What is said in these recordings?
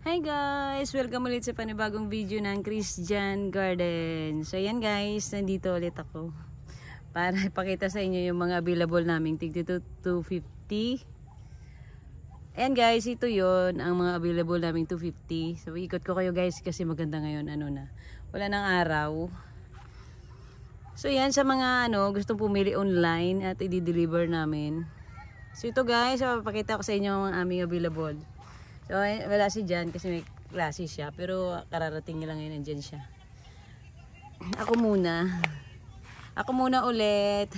Hi guys! Welcome ulit sa panibagong video ng Christian Garden. So yan guys, nandito ulit ako para ipakita sa inyo yung mga available naming tig 250. Ayan guys, ito yon ang mga available naming 250. So ikot ko kayo guys kasi maganda ngayon, wala nang araw. So yan sa mga gustong pumili online at i-deliver namin. So ito guys, papakita ko sa inyo ang aming available. So, wala si Jan kasi may klase siya. Pero kararating niya lang ngayon, nandyan siya. Ako muna ulit.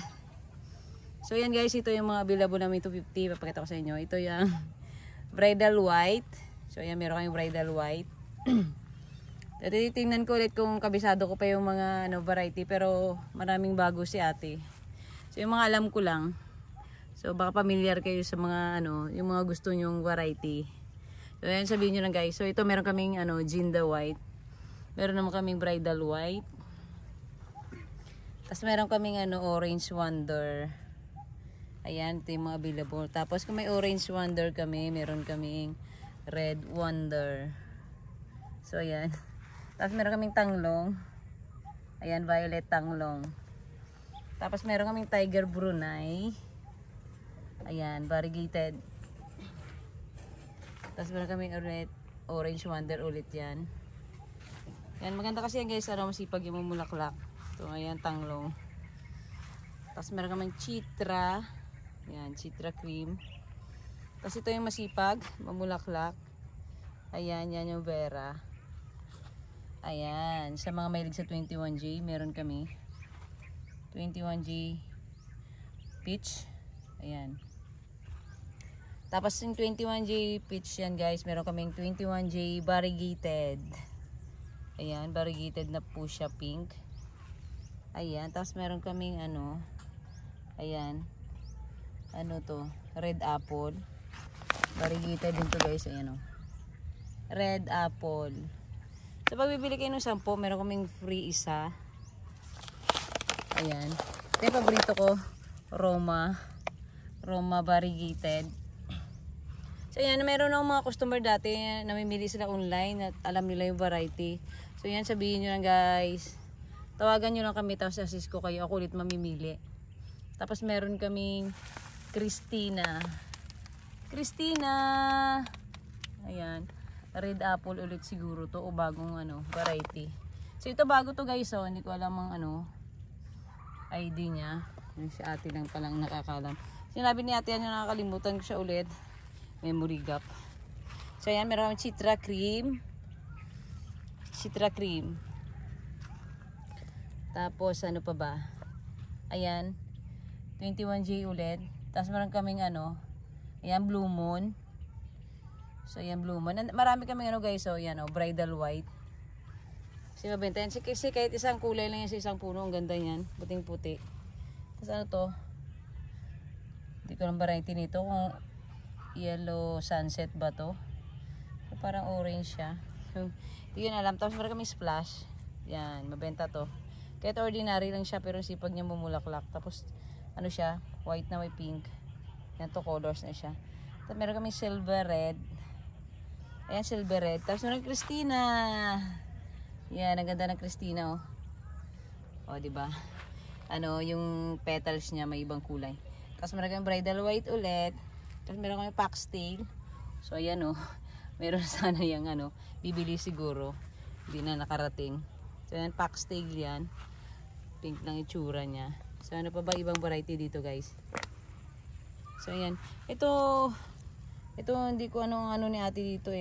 So, yan guys, ito yung mga available namin 250. Papakita ko sa inyo. Ito yung bridal white. So, yan, meron kayong bridal white. Titingnan ko ulit kung kabisado ko pa yung mga variety. Pero maraming bago si ate. So, yung mga alam ko lang. So, baka familiar kayo sa mga yung mga gusto nyong variety. So, ayan, sabihin nyo lang guys. So, ito meron kaming Ginda white. Meron naman kaming bridal white. Tapos meron kaming orange wonder. Ayan, ito yung mga available. Tapos kung may orange wonder kami, meron kaming red wonder. So, ayan. Tapos meron kaming tanglong. Ayan, violet tanglong. Tapos meron kaming tiger Brunei. Ayan, variegated. Tapos meron kaming orange wonder ulit yan. Yan, maganda kasi yan guys, masipag yung mumulaklak. So, ayan, tanglong. Tapos meron kaming chitra. Ayan, chitra cream. Tapos ito yung masipag, mamulaklak. Ayan, yan yung vera. Ayan, sa mga mahilig sa 21J, meron kami. 21J peach. Ayan. Tapos yung 21J peach yan guys, meron kaming 21J variegated. Ayan, variegated na po siya, pink. Ayan, tapos meron kaming ayan, to, red apple. Variegated din to guys, ayan red apple. So pag bibili kayo ng 10, meron kaming free isa. Ayan. Ito yung paborito ko, Roma variegated. So yan, meron akong mga customer dati, namimili sila online at alam nila yung variety. So yan, sabihin nyo lang guys. Tawagan nyo lang kami, tapos assist ko kayo. Ako ulit mamimili. Tapos meron kaming Christina. Ayan. Red apple ulit siguro to o bagong variety. So ito bago to guys, hindi ko alam ang ID niya. Si ate lang palang nakakalam. Sinabi ni ate yan yung nakakalimutan ko siya ulit. Memory gap. So ayan, meron kami chitra cream. Tapos ano pa ba? Ayan, 21J ulit. Tapos meron kaming ayan, blue moon. So ayan, blue moon. Marami kaming guys, so ayan bridal white. Kasi mabenta yan. Kasi kahit isang kulay lang yan sa isang puno, ang ganda yan. Puting puti. Tapos to? Hindi ko lang variety nito kung yellow sunset ba to? So, parang orange siya. So, hindi yun alam. Tapos meron kami splash. Yan, mabenta to. Kahit ordinary lang siya, pero sipag niya bumulaklak. Tapos, siya? White na may pink. Yan to, colors na siya. Tapos meron kami silver red. Ayan, silver red. Tapos meron Christina. Yan, ang ganda ng Christina, O, diba? Yung petals niya may ibang kulay. Tapos meron kami bridal white ulit. Tapos meron kami foxtail. So ayan meron sana yung bibili siguro. Hindi na nakarating. So ayan, foxtail yan. Pink lang itsura niya. So ano pa ba ibang variety dito guys? So ayan. Ito hindi ko ano ni ate dito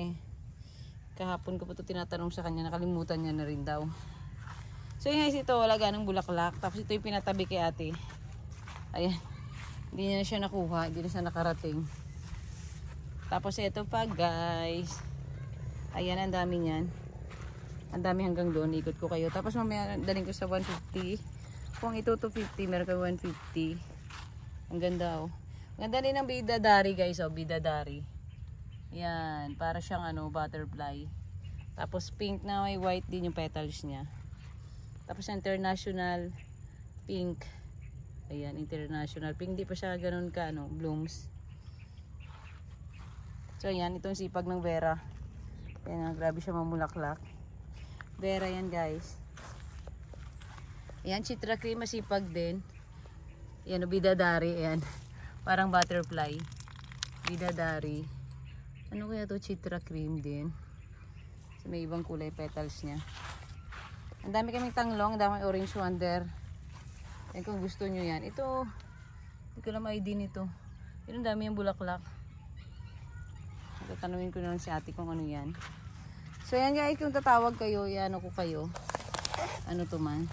Kahapon ko pa ito tinatanong sa kanya. Nakalimutan niya na rin daw. So yun guys, ito wala ganang bulaklak. Tapos ito yung pinatabi kay ate. Ayan. Hindi na siya nakuha, hindi na siya nakarating. Tapos ito pa guys. Ayan, ang dami niyan. Ang dami hanggang doon, ikot ko kayo. Tapos mamaya daling ko sa 150. Kung ito 250, meron kayo 150. Ang ganda Ang ganda din ng bidadari guys, bidadari. Yan, para siyang butterfly. Tapos pink na may white din yung petals niya. Tapos international pink. Ayan, international pink. Hindi pa siya ganun ka, blooms. So, ayan. Itong sipag ng Vera. Ayan, grabe siya mamulaklak. Vera yan guys. Ayan, Chitra Cream, masipag din. Ayan, bidadari. Ayan, parang butterfly. Bidadari. Ano kaya to? Chitra Cream din. So, may ibang kulay petals niya. Ang dami kaming tanglong, ang dami orange wonder. Ayan, kung gusto nyo yan. Ito, hindi ko lang ID nito. Yun, ang dami yung bulaklak. Tatanungin ko na lang si ate kung ano yan. So yan guys, kung tatawag kayo, yan ako kayo. Ano to man.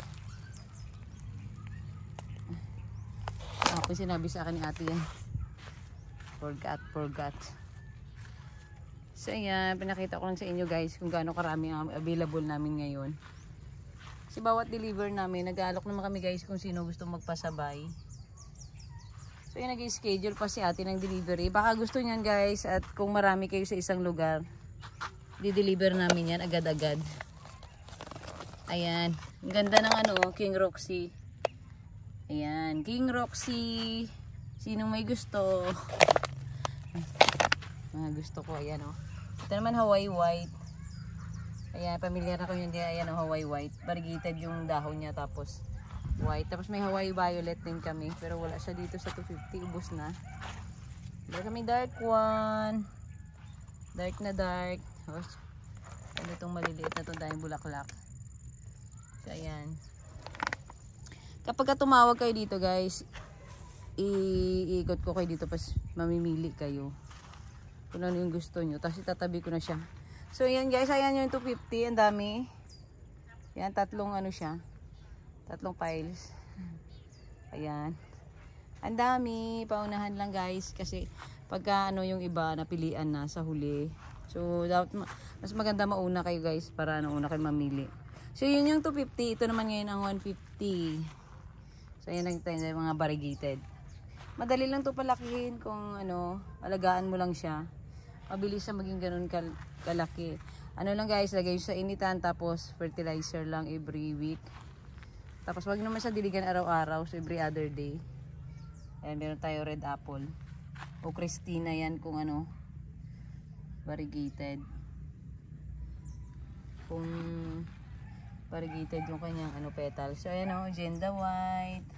Ako sinabi sa akin ni ate yan. Forgot. So yan, pinakita ko lang sa inyo guys kung gaano karami ang available namin ngayon. Kasi bawat deliver namin, nag-aalok naman kami guys kung sino gusto magpasabay. So yan, nag-schedule pa si ate ng delivery. Baka gusto niyan guys, at kung marami kayo sa isang lugar, di-deliver namin yan agad-agad. Ayan. Ang ganda ng ano, King Roxy. Ayan. King Roxy. Sinong may gusto? Mga gusto ko. Ayan o. Ito naman Hawaii White. Ayan. Pamilyar na ko yun. Ayan o, Hawaii White. Variegated yung dahon niya. Tapos white. Tapos may Hawaii Violet din kami. Pero wala siya dito sa 250. Ubus na. Meron kami dark one. Dark na dark. Ano itong maliliit na itong dahil bulaklak. So ayan. Kapag tumawag kayo dito guys, iikot ko kayo dito, pas mamimili kayo kung ano yung gusto nyo. Tapos itatabi ko na siya. So ayan guys, ayan yung 250. Ang dami. Yan, tatlong ano siya. Tatlong piles. Ayan. Ang dami. Paunahan lang guys. Kasi pagka ano yung iba, napilian na sa huli. So, mas maganda mauna kayo guys para una kayo mamili. So, yun yung 250. Ito naman ngayon ang 150. So, ayan lang tayo mga variegated. Madali lang to palakihin kung ano, alagaan mo lang siya. Mabilis siya maging ganun kalaki. Ano lang guys, lagay sa initan tapos fertilizer lang every week. Tapos wag naman siya diligan araw-araw, so every other day. Ayan, meron tayo red apple. O Christina yan kung ano, variegated. Kung variegated yung kanyang ano petals. So ayan o, Agenda White,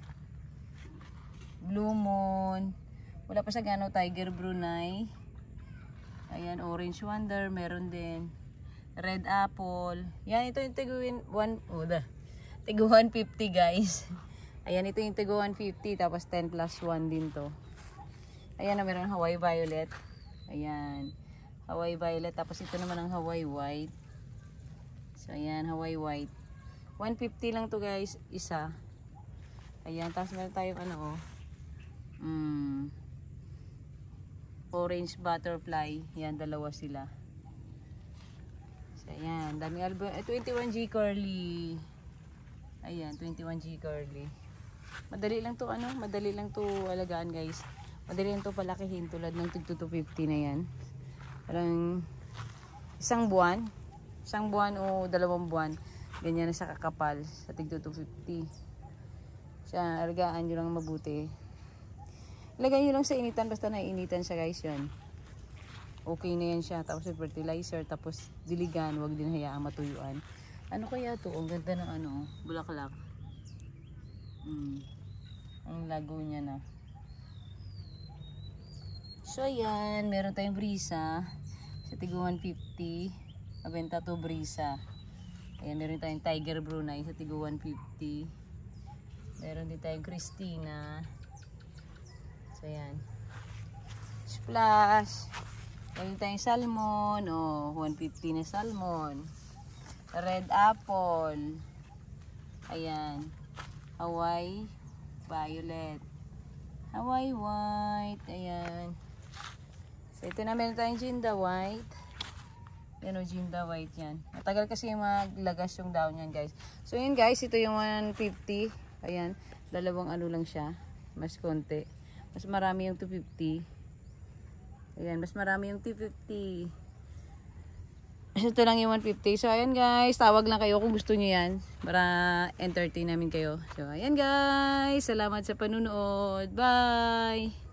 Blue Moon, wala pa sa gano, Tiger Brunei. Ayan, Orange Wonder, meron din. Red Apple. Yan, ito yung tiguin 150 guys. Ayan, ito yung tigo 150 tapos 10 plus 1 din to. Ayan na, meron Hawaii Violet. Ayan. Hawaii Violet. Tapos ito naman ang Hawaii White. So, ayan. Hawaii White. 150 lang to guys. Isa. Ayan. Tapos meron tayong ano oh. Orange Butterfly. Ayan. Dalawa sila. So, ayan. Daming album. 21G Curly. Ayan. 21G Curly. Madali lang to ano. Madali lang to alagaan guys. Madali lang to palakihin tulad ng tig 250 na yan. Parang isang buwan o 2 buwan. Ganyan na siya kakapal sa tig 250. Siya, alagaan nyo lang mabuti. Ilagay nyo lang sa initan, basta naiinitan siya guys yan. Okay na yan siya. Tapos fertilizer, tapos diligan, wag din hayaang matuyuan. Ano kaya to? Ang ganda ng ano, bulaklak. Ang lago niya na. So ayan, meron tayong brisa sa tigo 150. Mabenta to brisa. Ayan, meron tayong Tiger Brunei sa tigo 150. Meron din tayong Christina. So ayan. Splash. Meron tayong salmon. Oh, 150 na salmon. Red apple. Ayan. Hawaii Violet. Hawaii White. Ayan. So, ito na meron tayong Agenda White. Yan o, Agenda White yan. Matagal kasi maglagas yung daon yan guys. So, yun guys. Ito yung 150. Ayan. Dalawang ano lang siya. Mas konti. Mas marami yung 250. Ayan. Mas marami yung 250. Ito lang yung 150. So, ayan guys. Tawag lang kayo kung gusto nyo yan. Para entertain namin kayo. So, ayan guys. Salamat sa panunood. Bye!